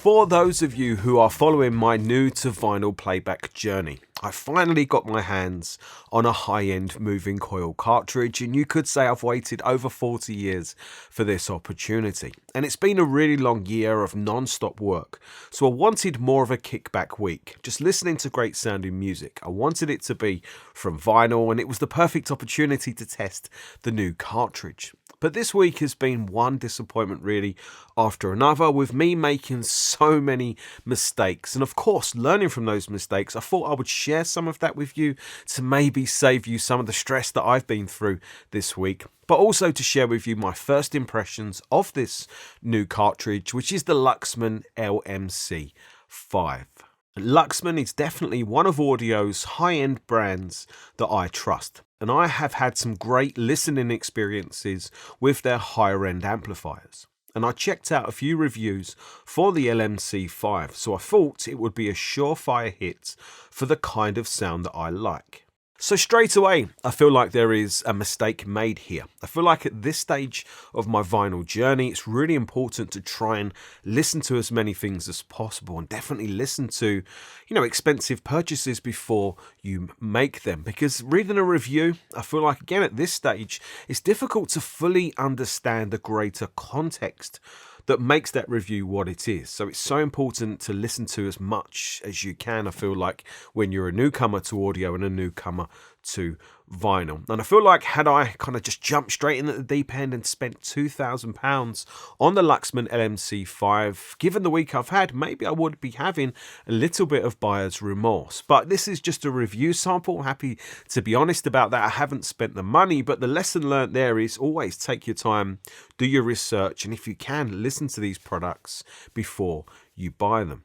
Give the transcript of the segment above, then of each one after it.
For those of you who are following my new to vinyl playback journey, I finally got my hands on a high-end moving coil cartridge, and you could say I've waited over 40 years for this opportunity. And it's been a really long year of non-stop work, so I wanted more of a kickback week, just listening to great sounding music. I wanted it to be from vinyl, and it was the perfect opportunity to test the new cartridge. But this week has been one disappointment really after another, with me making so many mistakes. And of course, learning from those mistakes, I thought I would share some of that with you to maybe save you some of the stress that I've been through this week, but also to share with you my first impressions of this new cartridge, which is the Luxman LMC5. Luxman is definitely one of audio's high-end brands that I trust, and I have had some great listening experiences with their higher-end amplifiers. And I checked out a few reviews for the LMC5, so I thought it would be a surefire hit for the kind of sound that I like. So straight away, I feel like there is a mistake made here. I feel like at this stage of my vinyl journey, it's really important to try and listen to as many things as possible, and definitely listen to, expensive purchases before you make them. Because reading a review, I feel like again at this stage, it's difficult to fully understand the greater context that makes that review what it is. So it's so important to listen to as much as you can, I feel like, when you're a newcomer to audio and a newcomer to vinyl. And I feel like had I kind of just jumped straight in at the deep end and spent £2,000 on the Luxman LMC5, given the week I've had, maybe I would be having a little bit of buyer's remorse. But this is just a review sample. Happy to be honest about that. I haven't spent the money, but the lesson learned there is always take your time, do your research, and if you can, listen to these products before you buy them.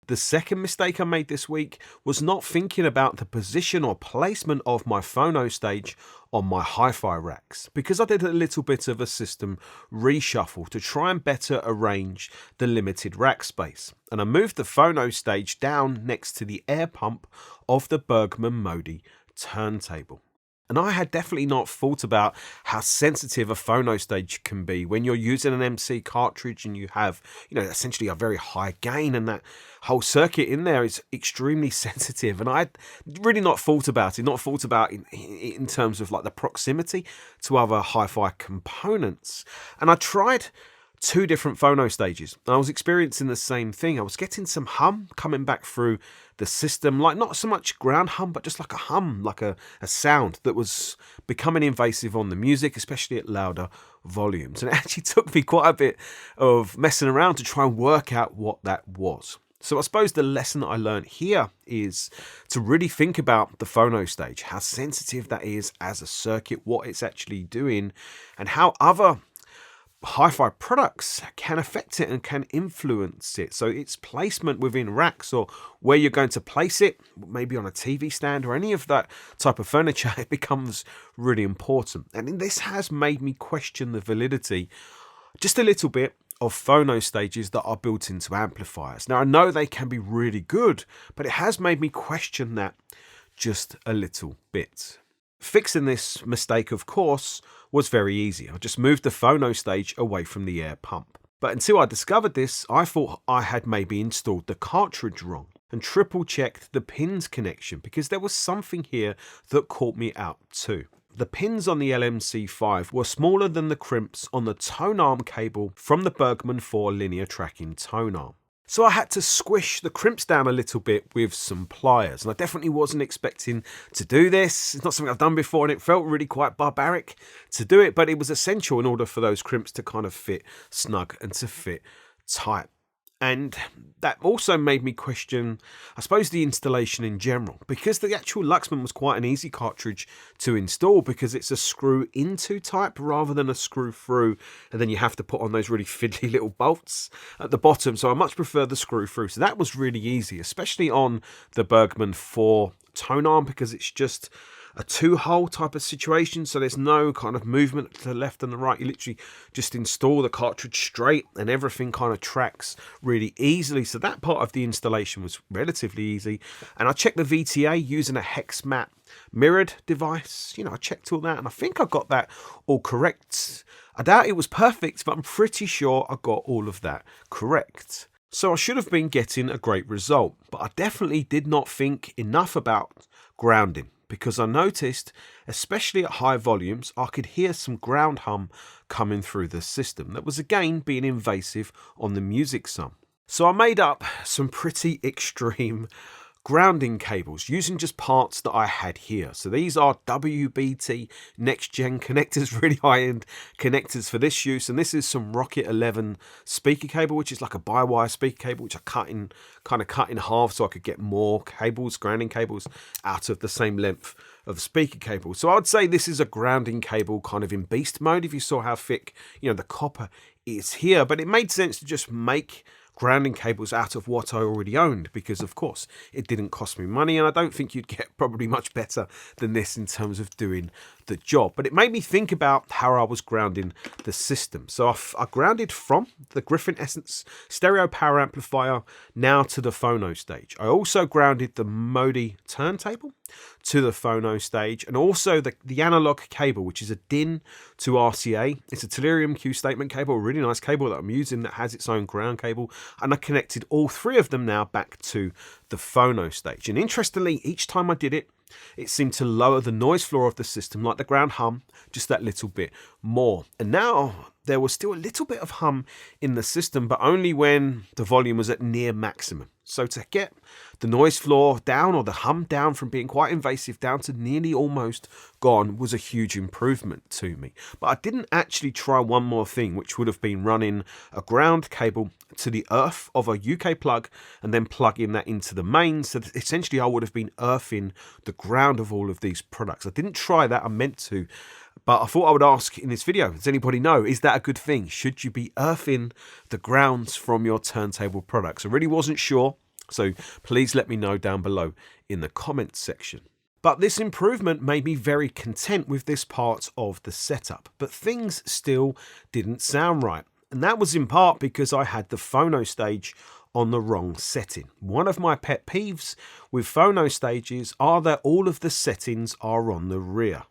The second mistake I made this week was not thinking about the position or placement of my phono stage on my hi-fi racks, because I did a little bit of a system reshuffle to try and better arrange the limited rack space. And I moved the phono stage down next to the air pump of the Bergman Modi turntable. And I had definitely not thought about how sensitive a phono stage can be when you're using an MC cartridge and you have, essentially a very high gain, and that whole circuit in there is extremely sensitive. And I had really not thought about in terms of like the proximity to other hi-fi components. And I tried two different phono stages, and I was experiencing the same thing. I was getting some hum coming back through the system, like not so much ground hum, but just like a hum, like a sound that was becoming invasive on the music, especially at louder volumes. And it actually took me quite a bit of messing around to try and work out what that was. So I suppose the lesson that I learned here is to really think about the phono stage, how sensitive that is as a circuit, what it's actually doing, and how other hi-fi products can affect it and can influence it. So its placement within racks, or where you're going to place it, maybe on a TV stand or any of that type of furniture, it becomes really important. And this has made me question the validity just a little bit of phono stages that are built into amplifiers. Now I know they can be really good, but it has made me question that just a little bit. Fixing this mistake, of course, was very easy. I just moved the phono stage away from the air pump. But until I discovered this, I thought I had maybe installed the cartridge wrong and triple checked the pins connection, because there was something here that caught me out too. The pins on the LMC5 were smaller than the crimps on the tone arm cable from the Bergman 4 linear tracking tone arm. So I had to squish the crimps down a little bit with some pliers, and I definitely wasn't expecting to do this. It's not something I've done before, and it felt really quite barbaric to do it, but it was essential in order for those crimps to kind of fit snug and to fit tight. And that also made me question, I suppose, the installation in general, because the actual Luxman was quite an easy cartridge to install, because it's a screw into type rather than a screw through, and then you have to put on those really fiddly little bolts at the bottom. So I much prefer the screw through. So that was really easy, especially on the Bergman 4 tone arm, because it's just a two-hole type of situation, so there's no kind of movement to the left and the right. You literally just install the cartridge straight and everything kind of tracks really easily. So that part of the installation was relatively easy. And I checked the VTA using a hex map mirrored device. I checked all that, and I think I got that all correct. I doubt it was perfect, but I'm pretty sure I got all of that correct. So I should have been getting a great result, but I definitely did not think enough about grounding, because I noticed, especially at high volumes, I could hear some ground hum coming through the system that was again being invasive on the music some. So I made up some pretty extreme grounding cables using just parts that I had here. So these are WBT next gen connectors, really high end connectors for this use. And this is some Rocket 11 speaker cable, which is like a bi-wire speaker cable, which I kind of cut in half so I could get more cables, grounding cables, out of the same length of speaker cable. So I'd say this is a grounding cable kind of in beast mode, if you saw how thick, the copper is here. But it made sense to just make grounding cables out of what I already owned, because of course it didn't cost me money, and I don't think you'd get probably much better than this in terms of doing the job. But it made me think about how I was grounding the system. So I grounded from the Griffin Essence stereo power amplifier now to the phono stage. I also grounded the Modi turntable to the phono stage, and also the analog cable, which is a DIN to RCA. It's a Tellurium Q statement cable, a really nice cable that I'm using that has its own ground cable, and I connected all three of them now back to the phono stage. And interestingly, each time I did it, it seemed to lower the noise floor of the system, like the ground hum, just that little bit more. And now there was still a little bit of hum in the system, but only when the volume was at near maximum. So to get the noise floor down, or the hum down, from being quite invasive down to nearly almost gone, was a huge improvement to me. But I didn't actually try one more thing, which would have been running a ground cable to the earth of a UK plug and then plugging that into the main. So that essentially I would have been earthing the ground of all of these products. I didn't try that, I meant to, but I thought I would ask in this video, does anybody know, is that a good thing? Should you be earthing the grounds from your turntable products? I really wasn't sure, so please let me know down below in the comments section. But this improvement made me very content with this part of the setup, but things still didn't sound right. And that was in part because I had the phono stage on the wrong setting. One of my pet peeves with phono stages are that all of the settings are on the rear,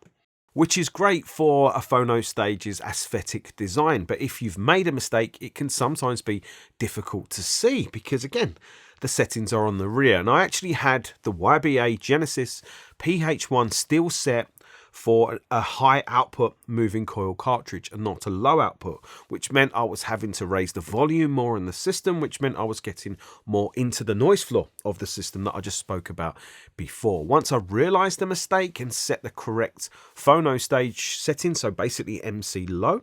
which is great for a phono stage's aesthetic design. But if you've made a mistake, it can sometimes be difficult to see because, again, the settings are on the rear. And I actually had the YBA Genesis PH1 still set for a high output moving coil cartridge and not a low output, which meant I was having to raise the volume more in the system, which meant I was getting more into the noise floor of the system that I just spoke about before. Once I realized the mistake and set the correct phono stage setting, so basically MC low,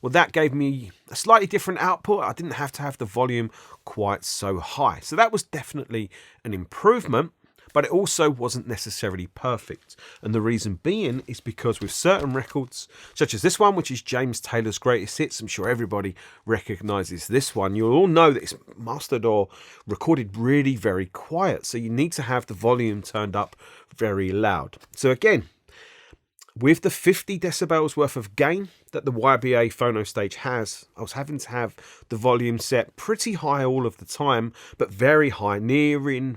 well, that gave me a slightly different output. I didn't have to have the volume quite so high. So that was definitely an improvement, but it also wasn't necessarily perfect. And the reason being is because with certain records, such as this one, which is James Taylor's greatest hits, I'm sure everybody recognizes this one. You'll all know that it's mastered or recorded really very quiet. So you need to have the volume turned up very loud. So again, with the 50 decibels worth of gain that the YBA phono stage has, I was having to have the volume set pretty high all of the time, but very high, nearing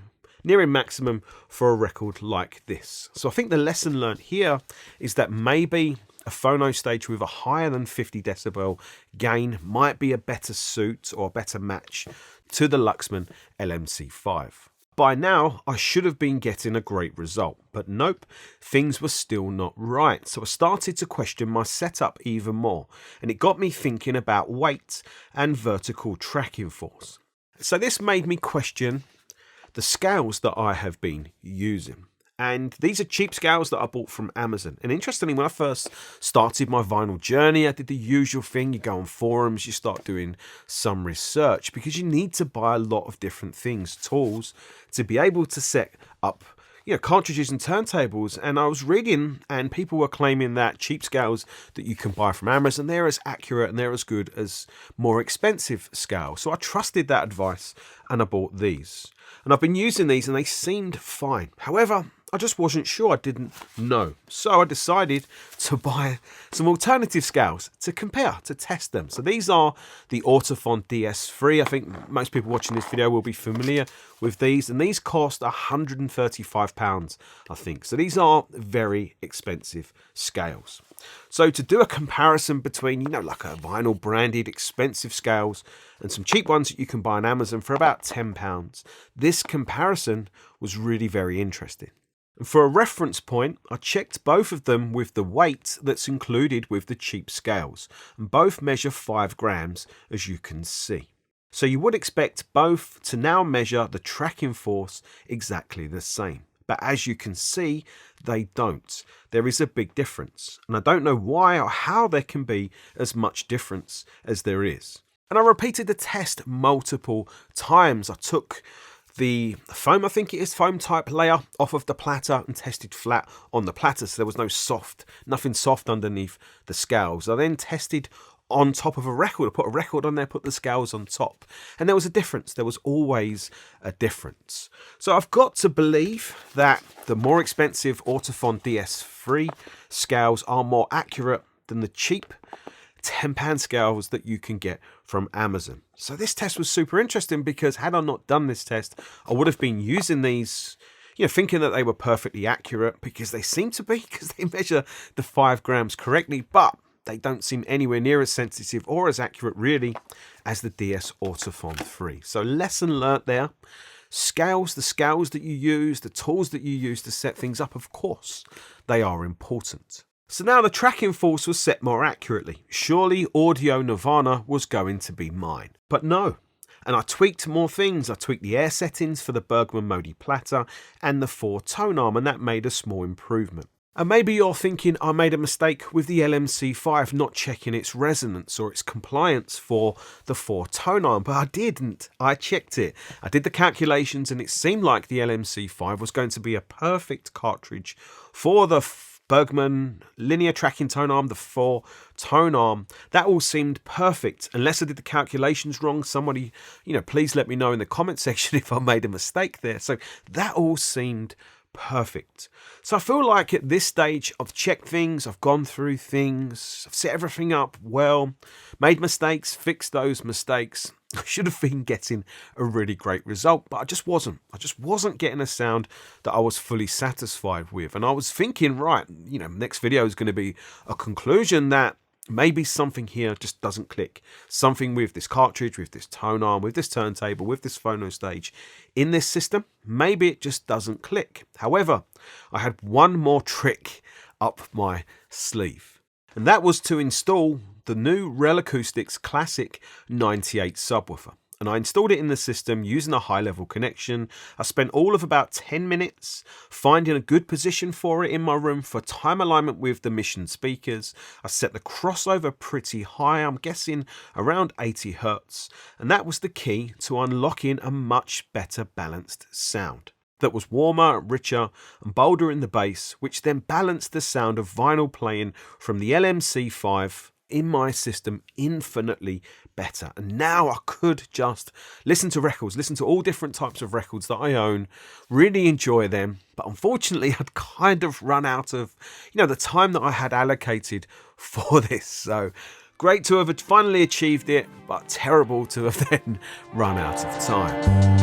maximum for a record like this. So I think the lesson learned here is that maybe a phono stage with a higher than 50 decibel gain might be a better suit or a better match to the Luxman LMC5. By now, I should have been getting a great result, but nope, things were still not right. So I started to question my setup even more, and it got me thinking about weight and vertical tracking force. So this made me question the scales that I have been using. And these are cheap scales that I bought from Amazon. And interestingly, when I first started my vinyl journey, I did the usual thing. You go on forums, you start doing some research because you need to buy a lot of different things, tools, to be able to set up cartridges and turntables. And I was reading, and people were claiming that cheap scales that you can buy from Amazon, they're as accurate and they're as good as more expensive scales. So I trusted that advice and I bought these. And I've been using these and they seemed fine. However, I just wasn't sure, I didn't know. So I decided to buy some alternative scales to compare, to test them. So these are the Audiophile DS3. I think most people watching this video will be familiar with these, and these cost £135, I think. So these are very expensive scales. So to do a comparison between, like a vinyl branded expensive scales and some cheap ones that you can buy on Amazon for about £10, this comparison was really very interesting. And for a reference point, I checked both of them with the weight that's included with the cheap scales, and both measure 5 grams, as you can see. So you would expect both to now measure the tracking force exactly the same. But as you can see, they don't. There is a big difference. And I don't know why or how there can be as much difference as there is. And I repeated the test multiple times. I took the foam, I think it is, foam type layer off of the platter and tested flat on the platter. So there was nothing soft underneath the scales. I then tested on top of a record. I put a record on there, put the scales on top, and there was a difference. There was always a difference. So I've got to believe that the more expensive Audiophile DS3 scales are more accurate than the cheap £10 scales that you can get from Amazon. So this test was super interesting, because had I not done this test, I would have been using these, thinking that they were perfectly accurate, because they seem to be, because they measure the 5 grams correctly, but they don't seem anywhere near as sensitive or as accurate, really, as the DS Audiophile 3. So lesson learnt there. Scales, the scales that you use, the tools that you use to set things up, of course, they are important. So now the tracking force was set more accurately. Surely Audio Nirvana was going to be mine. But no. And I tweaked more things. I tweaked the air settings for the Bergman Modi platter and the 4-tone arm, and that made a small improvement. And maybe you're thinking I made a mistake with the LMC5 not checking its resonance or its compliance for the 4-tone arm, but I didn't. I checked it. I did the calculations, and it seemed like the LMC5 was going to be a perfect cartridge for the Bergman linear tracking tone arm, the 4-tone arm. That all seemed perfect, unless I did the calculations wrong. Somebody, please let me know in the comment section if I made a mistake there. So that all seemed perfect. So I feel like at this stage I've checked things, I've gone through things, I've set everything up well, made mistakes, fixed those mistakes. I should have been getting a really great result, but I just wasn't. I just wasn't getting a sound that I was fully satisfied with. And I was thinking, right, next video is going to be a conclusion that maybe something here just doesn't click. Something with this cartridge, with this tone arm, with this turntable, with this phono stage in this system, maybe it just doesn't click. However, I had one more trick up my sleeve, and that was to install the new Rel Acoustics Classic 98 subwoofer. And I installed it in the system using a high-level connection. I spent all of about 10 minutes finding a good position for it in my room for time alignment with the Mission speakers. I set the crossover pretty high, I'm guessing around 80 Hertz, and that was the key to unlocking a much better balanced sound that was warmer, richer, and bolder in the bass, which then balanced the sound of vinyl playing from the LMC5 in my system infinitely better. And now I could just listen to records, listen to all different types of records that I own, really enjoy them. But unfortunately, I'd kind of run out of, the time that I had allocated for this. So great to have finally achieved it, but terrible to have then run out of time.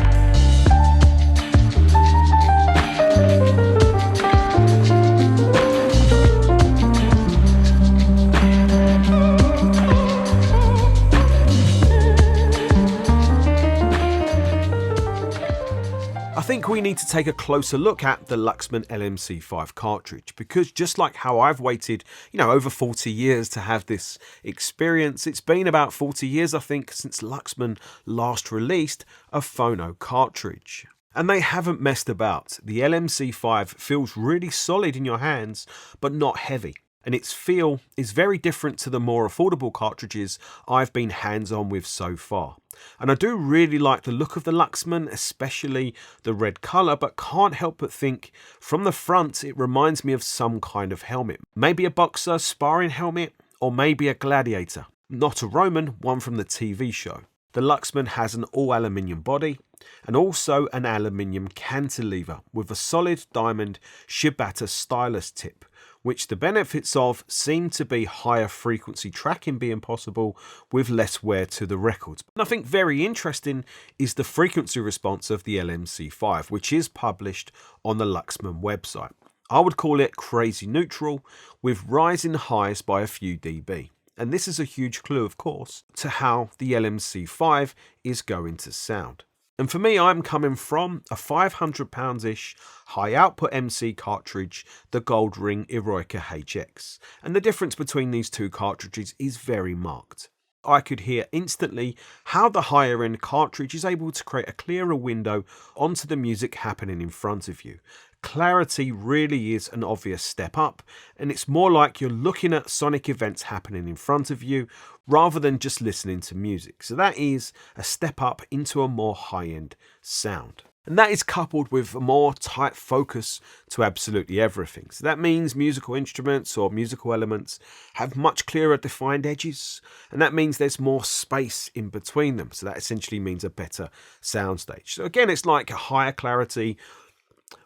I think we need to take a closer look at the Luxman LMC5 cartridge, because just like how I've waited, over 40 years to have this experience, it's been about 40 years, I think, since Luxman last released a phono cartridge. And they haven't messed about. The LMC5 feels really solid in your hands, but not heavy. And its feel is very different to the more affordable cartridges I've been hands-on with so far. And I do really like the look of the Luxman, especially the red colour, but can't help but think from the front it reminds me of some kind of helmet. Maybe a boxer sparring helmet, or maybe a gladiator. Not a Roman, one from the TV show. The Luxman has an all aluminium body, and also an aluminium cantilever with a solid diamond Shibata stylus tip, which the benefits of seem to be higher frequency tracking being possible with less wear to the records. And I think very interesting is the frequency response of the LMC5, which is published on the Luxman website. I would call it crazy neutral, with rising highs by a few dB. And this is a huge clue, of course, to how the LMC5 is going to sound. And for me, I'm coming from a £500-ish high output MC cartridge, the Gold Ring Eroica HX. And the difference between these two cartridges is very marked. I could hear instantly how the higher end cartridge is able to create a clearer window onto the music happening in front of you. Clarity really is an obvious step up, and it's more like you're looking at sonic events happening in front of you rather than just listening to music. So that is a step up into a more high-end sound. And that is coupled with a more tight focus to absolutely everything. So that means musical instruments or musical elements have much clearer defined edges, and that means there's more space in between them. So that essentially means a better soundstage. So again, it's like a higher clarity,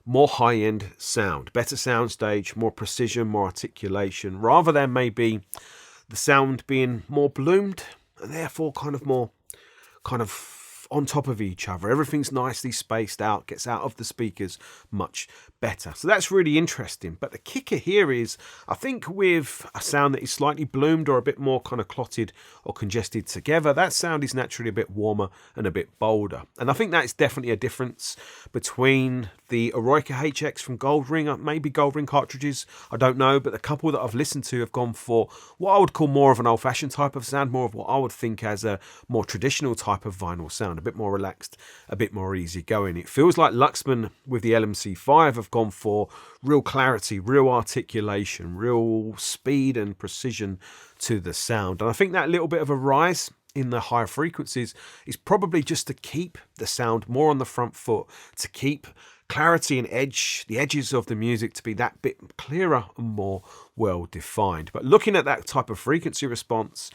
more high-end sound, better soundstage, more precision, more articulation, rather than maybe the sound being more bloomed and therefore kind of on top of each other. Everything's nicely spaced out, gets out of the speakers much better. So that's really interesting. But the kicker here is, I think with a sound that is slightly bloomed or a bit more kind of clotted or congested together, that sound is naturally a bit warmer and a bit bolder. And I think that is definitely a difference between the Eroica HX from Gold Ring, maybe Gold Ring cartridges, I don't know, but the couple that I've listened to have gone for what I would call more of an old-fashioned type of sound, more of what I would think as a more traditional type of vinyl sound, a bit more relaxed, a bit more easygoing. It feels like Luxman with the LMC5 have gone for real clarity, real articulation, real speed and precision to the sound. And I think that little bit of a rise in the higher frequencies is probably just to keep the sound more on the front foot, to keep clarity and edge, the edges of the music to be that bit clearer and more well defined. But looking at that type of frequency response,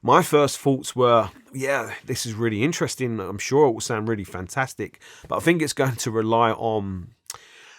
my first thoughts were, yeah, this is really interesting. I'm sure it will sound really fantastic, but I think it's going to rely on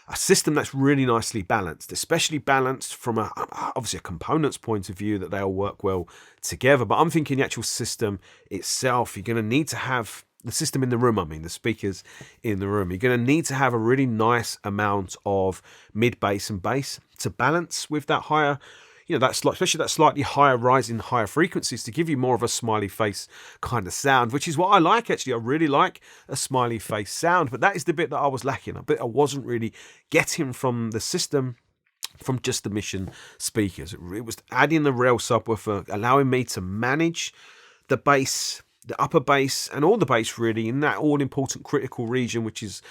a system that's really nicely balanced, especially balanced from obviously a components point of view, that they all work well together. But I'm thinking the actual system itself, you're going to need to have the system in the room, the speakers in the room. You're going to need to have a really nice amount of mid bass and bass to balance with that higher, especially that slightly higher rising higher frequencies, to give you more of a smiley face kind of sound, which is what I like actually. I really like a smiley face sound, but that is the bit that I was lacking. A bit I wasn't really getting from the system, from just the Mission speakers. It was adding the rail subwoofer, allowing me to manage the bass, the upper bass and all the bass really in that all important critical region, which is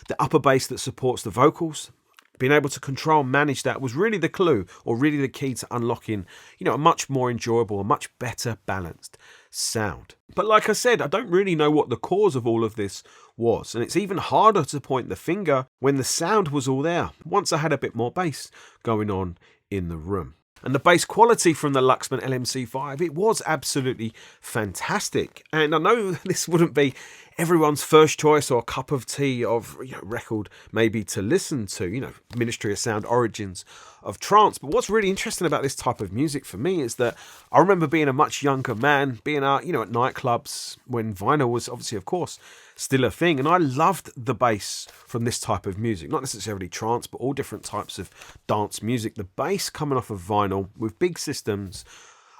the upper bass that supports the vocals. Being able to control and manage that was really the clue, or really the key to unlocking, a much more enjoyable, a much better balanced sound. But like I said, I don't really know what the cause of all of this was. And it's even harder to point the finger when the sound was all there, once I had a bit more bass going on in the room. And the bass quality from the Luxman LMC5, it was absolutely fantastic. And I know this wouldn't be everyone's first choice or cup of tea of record maybe to listen to, Ministry of Sound, Origins of Trance. But what's really interesting about this type of music for me is that I remember being a much younger man, being out, at nightclubs when vinyl was obviously, of course, still a thing. And I loved the bass from this type of music, not necessarily trance, but all different types of dance music. The bass coming off of vinyl with big systems,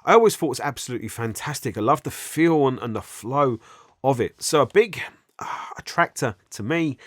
I always thought was absolutely fantastic. I loved the feel and the flow of it. So a big attractor to me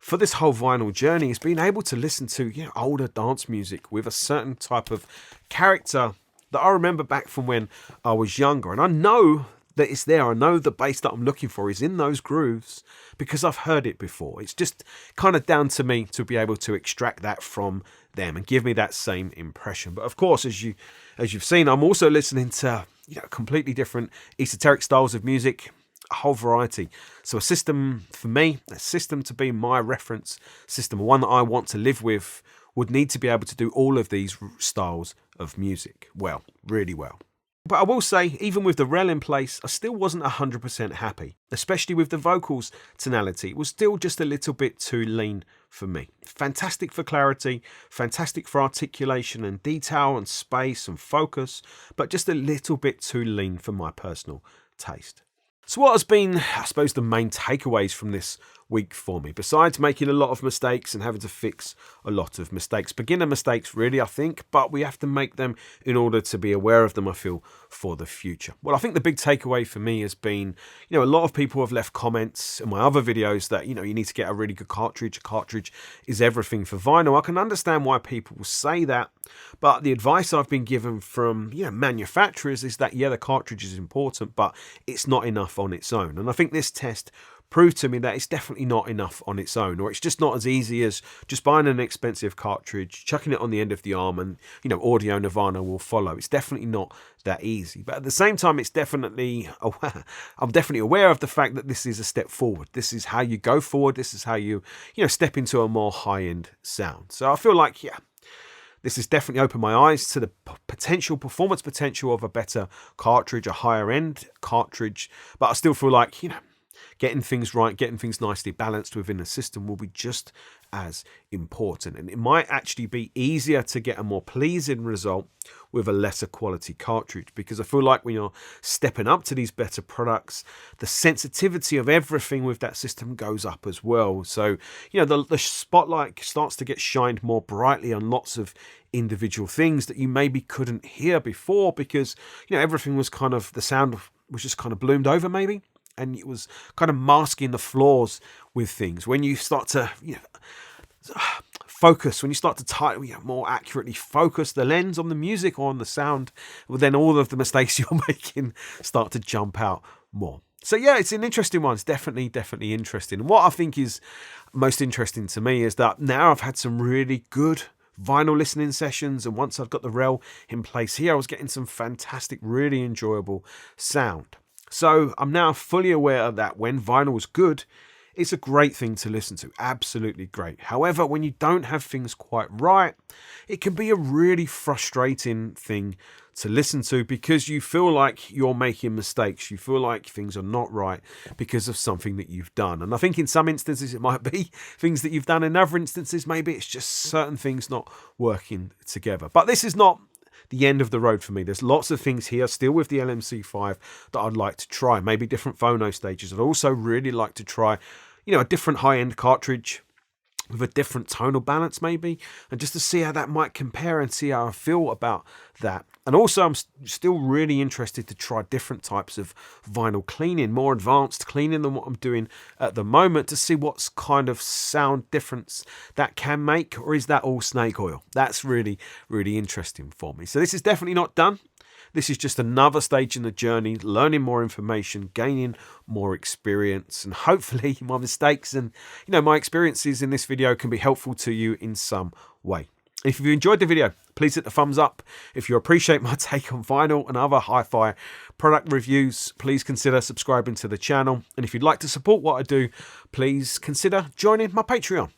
for this whole vinyl journey is being able to listen to older dance music with a certain type of character that I remember back from when I was younger. And I know that it's there. I know the bass that I'm looking for is in those grooves because I've heard it before. It's just kind of down to me to be able to extract that from them and give me that same impression. But of course, as you've seen, I'm also listening to completely different esoteric styles of music, a whole variety. So a system for me, a system to be my reference system, one that I want to live with, would need to be able to do all of these styles of music well, really well. But I will say, even with the rel in place, I still wasn't 100% happy, especially with the vocals tonality. It was still just a little bit too lean for me. Fantastic for clarity, fantastic for articulation and detail and space and focus, but just a little bit too lean for my personal taste. So what has been, I suppose, the main takeaways from this week for me, besides making a lot of mistakes and having to fix a lot of mistakes? Beginner mistakes, really, I think, but we have to make them in order to be aware of them, I feel, for the future. Well, I think the big takeaway for me has been, a lot of people have left comments in my other videos that, you need to get a really good cartridge. A cartridge is everything for vinyl. I can understand why people will say that, but the advice I've been given from, manufacturers is that, the cartridge is important, but it's not enough on its own. And I think this test proved to me that it's definitely not enough on its own, or it's just not as easy as just buying an expensive cartridge, chucking it on the end of the arm, and audio nirvana will follow. It's definitely not that easy. But at the same time, it's definitely I'm definitely aware of the fact that this is a step forward. This is how you go forward. This is how you step into a more high-end sound. So I feel like this has definitely opened my eyes to the performance potential of a better cartridge, a higher end cartridge. But I still feel like, getting things right, getting things nicely balanced within the system will be just as important. And it might actually be easier to get a more pleasing result with a lesser quality cartridge, because I feel like when you're stepping up to these better products, the sensitivity of everything with that system goes up as well. So, the spotlight starts to get shined more brightly on lots of individual things that you maybe couldn't hear before, because, everything was kind of, the sound was just kind of bloomed over maybe. And it was kind of masking the flaws with things. When you start to, focus, when you start to more accurately focus the lens on the music or on the sound, well, then all of the mistakes you're making start to jump out more. So it's an interesting one. It's definitely interesting. And what I think is most interesting to me is that now I've had some really good vinyl listening sessions, and once I've got the rel in place here, I was getting some fantastic, really enjoyable sound. So I'm now fully aware that when vinyl is good, it's a great thing to listen to. Absolutely great. However, when you don't have things quite right, it can be a really frustrating thing to listen to, because you feel like you're making mistakes. You feel like things are not right because of something that you've done. And I think in some instances it might be things that you've done. In other instances, maybe it's just certain things not working together. But this is not the end of the road for me. There's lots of things here still with the LMC5 that I'd like to try, maybe different phono stages. I'd also really like to try, a different high-end cartridge with a different tonal balance maybe, and just to see how that might compare and see how I feel about that. And also I'm still really interested to try different types of vinyl cleaning, more advanced cleaning than what I'm doing at the moment, to see what's kind of sound difference that can make, or is that all snake oil? That's really interesting for me. So this is definitely not done. This is just another stage in the journey, learning more information, gaining more experience, and hopefully my mistakes and my experiences in this video can be helpful to you in some way. If you enjoyed the video, please hit the thumbs up. If you appreciate my take on vinyl and other hi-fi product reviews, please consider subscribing to the channel. And if you'd like to support what I do, please consider joining my Patreon.